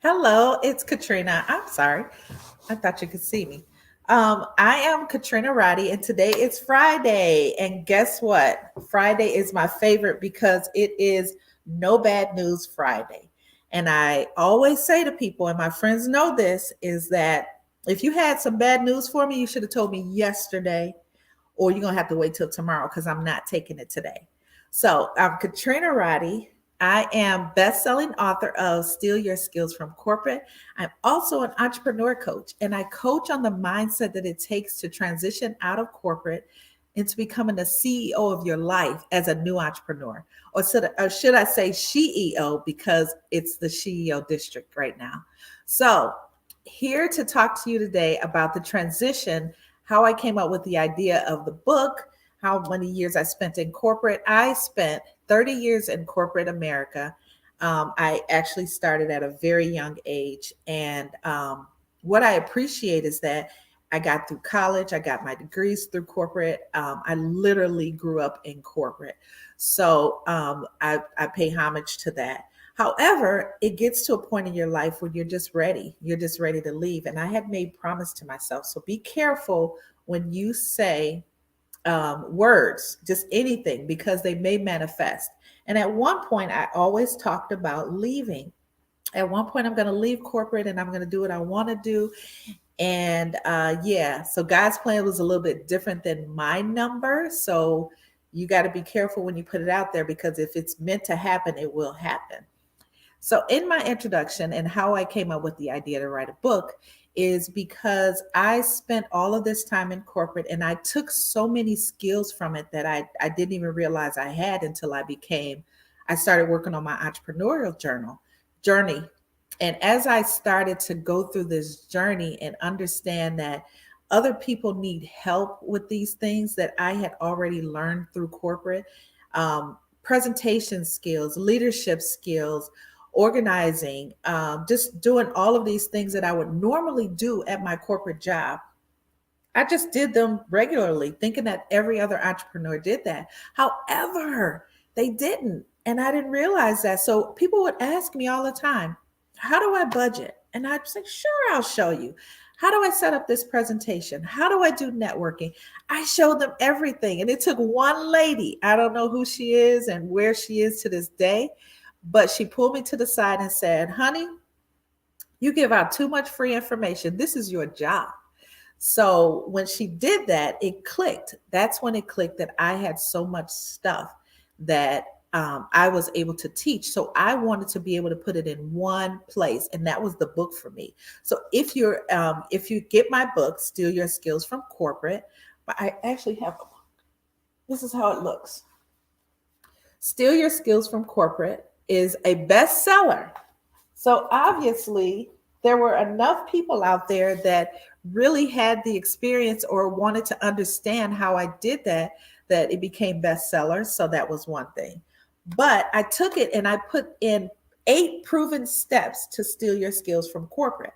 Hello, it's Katrina. I'm sorry. I thought you could see me. I am Katrina Roddy, and today is Friday. And guess what? Friday is my favorite because it is No Bad News Friday. And I always say to people, and my friends know this, is that if you had some bad news for me, you should have told me yesterday, or you're going to have to wait till tomorrow because I'm not taking it today. So I'm Katrina Roddy. I am best-selling author of Steal Your Skills from Corporate. I'm also an entrepreneur coach, and I coach on the mindset that it takes to transition out of corporate into becoming the CEO of your life as a new entrepreneur. Or should I say SheEO because it's the SheEO district right now. So here to talk to you today about the transition, how I came up with the idea of the book, how many years I spent in corporate. I spent 30 years in corporate America. I actually started at a very young age. And what I appreciate is that I got through college, I got my degrees through corporate. I literally grew up in corporate. So I pay homage to that. However, it gets to a point in your life where you're just ready. You're just ready to leave. And I had made promise to myself. So be careful when you say words, just anything, because they may manifest. And at one point, I always talked about leaving. At one point, I'm going to leave corporate and I'm going to do what I want to do. And yeah, so God's plan was a little bit different than my number. So you got to be careful when you put it out there because if it's meant to happen, it will happen. So, in my introduction and how I came up with the idea to write a book is because I spent all of this time in corporate and I took so many skills from it that I didn't even realize I had until I started working on my entrepreneurial journey. And as I started to go through this journey and understand that other people need help with these things that I had already learned through corporate, presentation skills, leadership skills, organizing, just doing all of these things that I would normally do at my corporate job. I just did them regularly, thinking that every other entrepreneur did that. However, they didn't. And I didn't realize that. So people would ask me all the time, how do I budget? And I'd say, sure, I'll show you. How do I set up this presentation? How do I do networking? I showed them everything. And it took one lady, I don't know who she is and where she is to this day, but she pulled me to the side and said, honey, you give out too much free information. This is your job. So when she did that, it clicked. That's when it clicked that I had so much stuff that I was able to teach. So I wanted to be able to put it in one place, and that was the book for me. So if you get my book, Steal Your Skills from Corporate, I actually have a book. This is how it looks. Steal Your Skills from Corporate is a bestseller. So obviously, there were enough people out there that really had the experience or wanted to understand how I did that, that it became bestsellers. So that was one thing. But I took it and I put in 8 proven steps to steal your skills from corporate.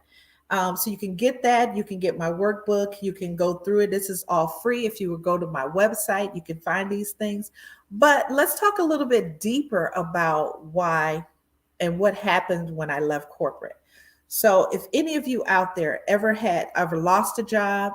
So you can get that. You can get my workbook. You can go through it. This is all free. If you would go to my website, you can find these things. But let's talk a little bit deeper about why and what happened when I left corporate. So if any of you out there ever lost a job,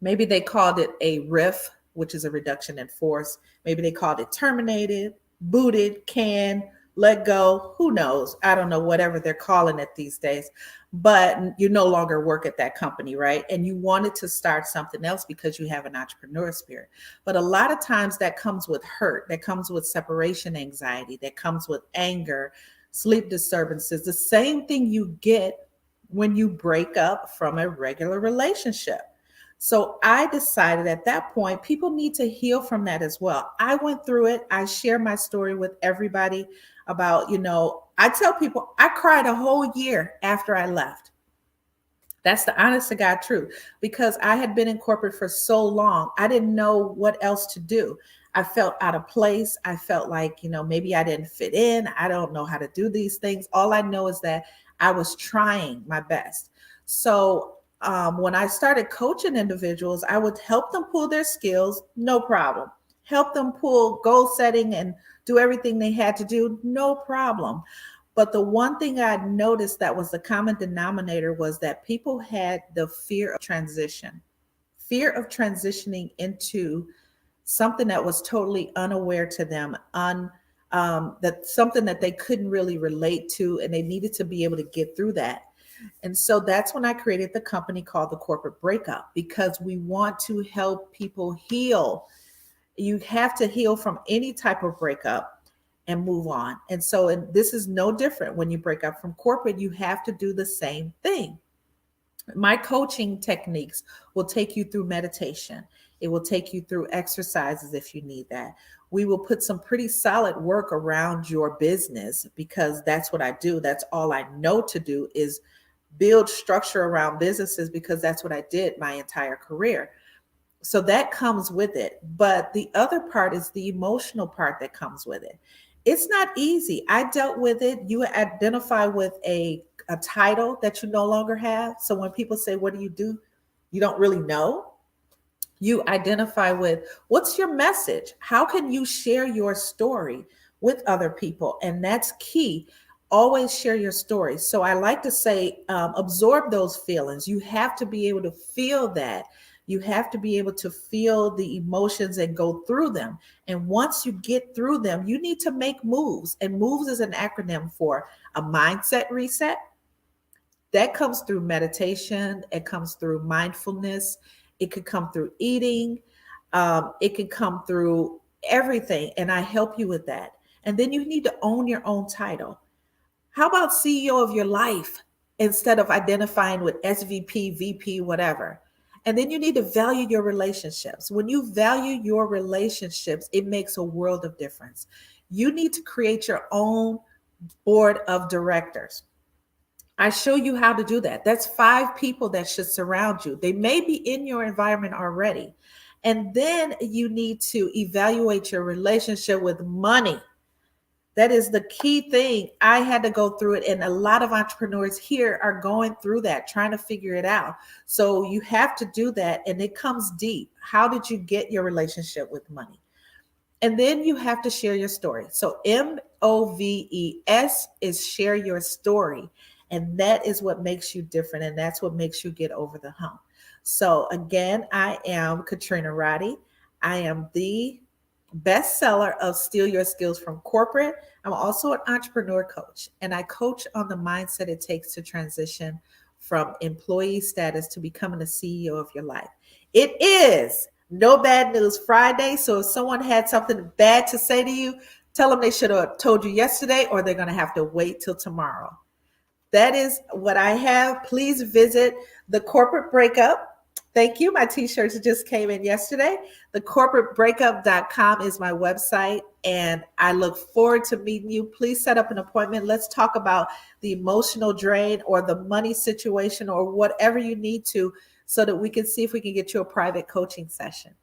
maybe they called it a RIF, which is a reduction in force. Maybe they called it terminated, booted, canned, let go. Who knows? I don't know, whatever they're calling it these days. But you no longer work at that company, right? And you wanted to start something else because you have an entrepreneur spirit. But a lot of times that comes with hurt, that comes with separation anxiety, that comes with anger, sleep disturbances, the same thing you get when you break up from a regular relationship. So I decided at that point, people need to heal from that as well. I went through it. I share my story with everybody about, I tell people I cried a whole year after I left. That's the honest to God truth because I had been in corporate for so long. I didn't know what else to do. I felt out of place. I felt like, maybe I didn't fit in. I don't know how to do these things. All I know is that I was trying my best. So when I started coaching individuals, I would help them pull their skills, no problem. Help them pull goal setting and do everything they had to do, no problem. But the one thing I noticed that was the common denominator was that people had the fear of transitioning into something that was totally unaware to them, that something that they couldn't really relate to, and they needed to be able to get through that. And so that's when I created the company called the Corporate Breakup, because we want to help people heal. You have to heal from any type of breakup and move on. And so, and this is no different when you break up from corporate, you have to do the same thing. My coaching techniques will take you through meditation. It will take you through exercises if you need that. We will put some pretty solid work around your business, because that's what I do. That's all I know to do, is build structure around businesses, because that's what I did my entire career. So that comes with it. But the other part is the emotional part that comes with it. It's not easy. I dealt with it. You identify with a title that you no longer have. So when people say, "What do?" You don't really know. You identify with, what's your message? How can you share your story with other people? And that's key. Always share your story. So I like to say, absorb those feelings. You have to be able to feel that. You have to be able to feel the emotions and go through them. And once you get through them, you need to make moves. And moves is an acronym for a mindset reset. That comes through meditation. It comes through mindfulness. It could come through eating. It could come through everything. And I help you with that. And then you need to own your own title. How about CEO of your life, instead of identifying with SVP, VP, whatever? And then you need to value your relationships. When you value your relationships, it makes a world of difference. You need to create your own board of directors. I show you how to do that. That's 5 people that should surround you. They may be in your environment already. And then you need to evaluate your relationship with money. That is the key thing. I had to go through it, and a lot of entrepreneurs here are going through that, trying to figure it out. So you have to do that, and it comes deep. How did you get your relationship with money? And then you have to share your story. So MOVES is share your story. And that is what makes you different. And that's what makes you get over the hump. So again, I am Katrina Roddy. I am the bestseller of Steal Your Skills from Corporate. I'm also an entrepreneur coach, and I coach on the mindset it takes to transition from employee status to becoming the CEO of your life. It is No Bad News Friday. So if someone had something bad to say to you, tell them they should have told you yesterday, or they're going to have to wait till tomorrow. That is what I have. Please visit the Corporate Breakup. Thank you. My t-shirts just came in yesterday. TheCorporateBreakup.com is my website, and I look forward to meeting you. Please set up an appointment. Let's talk about the emotional drain or the money situation or whatever you need to, so that we can see if we can get you a private coaching session.